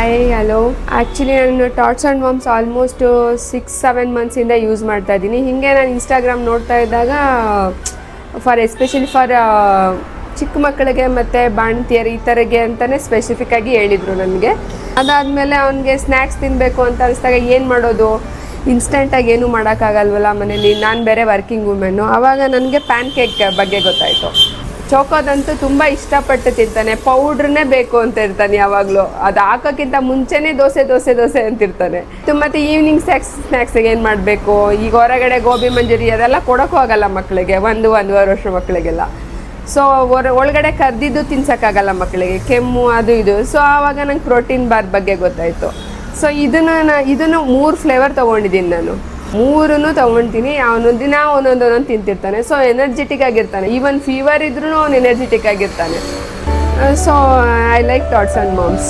Hi hello actually ನಾನು tots and moms almost 6-7 ಮಂತ್ಸಿಂದ use ಮಾಡ್ತಾ ಇದ್ದೀನಿ. ಹೀಗೆ ನಾನು ಇನ್ಸ್ಟಾಗ್ರಾಮ್ ನೋಡ್ತಾ ಇದ್ದಾಗ ಎಸ್ಪೆಷಲಿ ಫಾರ್ ಚಿಕ್ಕ ಮಕ್ಕಳಿಗೆ ಮತ್ತು ಬಾಣಂತಿಯರು ಈ ಥರಗೆ ಅಂತಲೇ ಸ್ಪೆಸಿಫಿಕ್ಕಾಗಿ ಹೇಳಿದರು ನನಗೆ. ಅದಾದಮೇಲೆ ಅವನಿಗೆ ಸ್ನ್ಯಾಕ್ಸ್ ತಿನ್ನಬೇಕು ಅಂತ ಅನಿಸ್ದಾಗ ಏನು ಮಾಡೋದು, ಇನ್ಸ್ಟೆಂಟಾಗಿ ಏನೂ ಮಾಡೋಕ್ಕಾಗಲ್ವಲ್ಲ ಮನೇಲಿ, ನಾನು ಬೇರೆ ವರ್ಕಿಂಗ್ ವುಮೆನ್ನು. ಆವಾಗ ನನಗೆ ಪ್ಯಾನ್ ಕೇಕ್ ಬಗ್ಗೆ ಗೊತ್ತಾಯಿತು. ಚೋಕೋದಂತೂ ತುಂಬ ಇಷ್ಟಪಟ್ಟು ತಿಂತಾನೆ, ಪೌಡ್ರನ್ನೇ ಬೇಕು ಅಂತ ಇರ್ತಾನೆ ಯಾವಾಗಲೂ. ಅದು ಹಾಕೋಕ್ಕಿಂತ ಮುಂಚೆನೇ ದೋಸೆ ಅಂತಿರ್ತಾನೆ. ಮತ್ತು ಈವ್ನಿಂಗ್ ಸ್ನ್ಯಾಕ್ಸಿಗೆ ಏನು ಮಾಡಬೇಕು, ಈಗ ಹೊರಗಡೆ ಗೋಬಿ ಮಂಜೂರಿ ಅದೆಲ್ಲ ಕೊಡೋಕ್ಕೂ ಆಗಲ್ಲ ಮಕ್ಕಳಿಗೆ, 1-1.5 ವರ್ಷ ಮಕ್ಕಳಿಗೆಲ್ಲ. ಸೊ ಒಳಗಡೆ ಕರ್ದಿದ್ದು ತಿನ್ಸೋಕ್ಕಾಗಲ್ಲ ಮಕ್ಕಳಿಗೆ, ಕೆಮ್ಮು ಅದು ಇದು. ಸೊ ಆವಾಗ ನಂಗೆ ಪ್ರೋಟೀನ್ ಬಾರ್ ಬಗ್ಗೆ ಗೊತ್ತಾಯಿತು. ಸೊ ಇದನ್ನು 3 ಫ್ಲೇವರ್ ತೊಗೊಂಡಿದ್ದೀನಿ ನಾನು. 3 ತೊಗೊಳ್ತೀನಿ. ಅವನು ದಿನ ಒಂದೊಂದು ತಿಂತಿರ್ತಾನೆ. ಸೊ ಎನರ್ಜೆಟಿಕ್ ಆಗಿರ್ತಾನೆ. ಈವನ್ ಫೀವರ್ ಇದ್ರೂ ಅವನು ಎನರ್ಜೆಟಿಕ್ ಆಗಿರ್ತಾನೆ. So I like tots and moms.